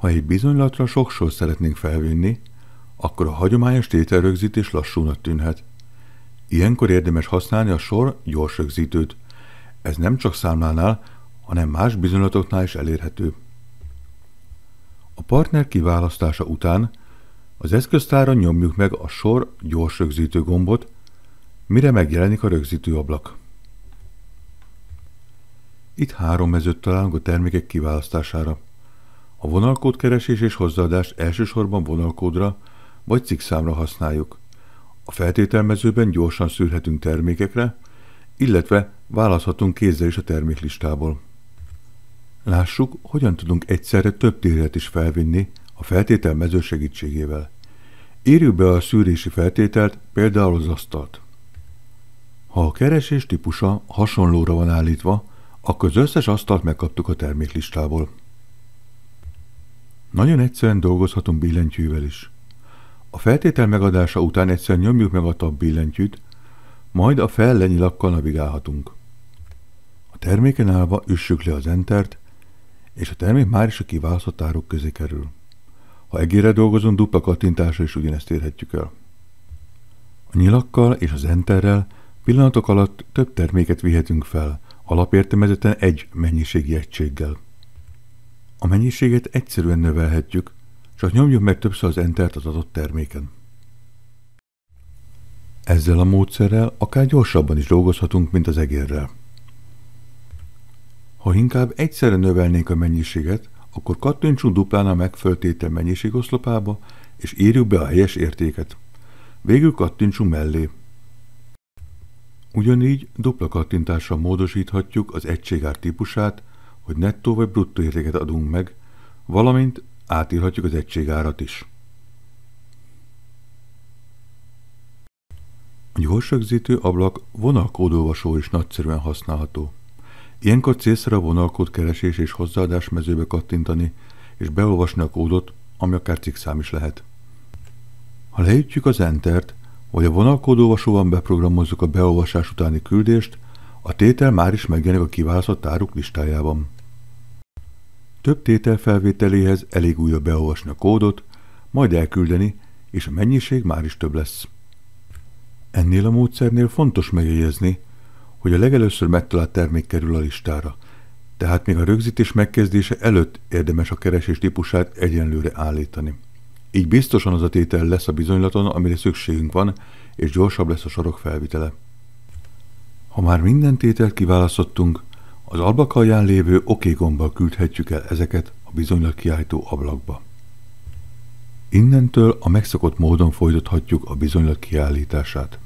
Ha egy bizonylatra sok sort szeretnénk felvinni, akkor a hagyományos tételrögzítés lassúnak tűnhet. Ilyenkor érdemes használni a sor gyors rögzítőt. Ez nem csak számlánál, hanem más bizonylatoknál is elérhető. A partner kiválasztása után az eszköztáron nyomjuk meg a sor gyors rögzítő gombot, mire megjelenik a rögzítőablak. Itt 3 mezőt találunk a termékek kiválasztására. A vonalkódkeresés és hozzáadást elsősorban vonalkódra vagy cikkszámra használjuk. A feltételmezőben gyorsan szűrhetünk termékekre, illetve választhatunk kézzel is a terméklistából. Lássuk, hogyan tudunk egyszerre több tételt is felvinni a feltételmező segítségével. Írjuk be a szűrési feltételt, például az asztalt. Ha a keresés típusa hasonlóra van állítva, akkor az összes asztalt megkaptuk a terméklistából. Nagyon egyszerűen dolgozhatunk billentyűvel is. A feltétel megadása után egyszer nyomjuk meg a tab billentyűt, majd a fel-le nyilakkal navigálhatunk. A terméken állva üssük le az Entert, és a termék már is a kiválasztott áruk közé kerül. Ha egérre dolgozunk, dupla kattintásra is ugyanezt érhetjük el. A nyilakkal és az Enterrel pillanatok alatt több terméket vihetünk fel, alapértelmezetten egy mennyiségi egységgel. A mennyiséget egyszerűen növelhetjük, csak nyomjuk meg többször az Entert az adott terméken. Ezzel a módszerrel akár gyorsabban is dolgozhatunk, mint az egérrel. Ha inkább egyszerre növelnénk a mennyiséget, akkor kattintsunk duplán a megfelelő mennyiségoszlopába, és írjuk be a helyes értéket. Végül kattintsunk mellé. Ugyanígy dupla kattintással módosíthatjuk az egységár típusát, hogy nettó vagy bruttó értéket adunk meg, valamint átírhatjuk az egységárat is. A gyorsrögzítő ablak vonalkódolvasó is nagyszerűen használható. Ilyenkor célszerű a vonalkódkeresés és hozzáadás mezőbe kattintani, és beolvasni a kódot, ami akár cikkszám is lehet. Ha leütjük az Entert, vagy a vonalkódolvasóban beprogramozzuk a beolvasás utáni küldést, a tétel már is megjelenik a kiválasztott áruk listájában. Több tétel felvételéhez elég újra beolvasni a kódot, majd elküldeni, és a mennyiség már is több lesz. Ennél a módszernél fontos megjegyezni, hogy a legelőször megtalált termék kerül a listára, tehát még a rögzítés megkezdése előtt érdemes a keresés típusát egyenlőre állítani. Így biztosan az a tétel lesz a bizonylaton, amire szükségünk van, és gyorsabb lesz a sorok felvitele. Ha már minden tételt kiválasztottunk, az ablak alján lévő OK gombbal küldhetjük el ezeket a bizonylat kiállító ablakba. Innentől a megszokott módon folytathatjuk a bizonylat kiállítását.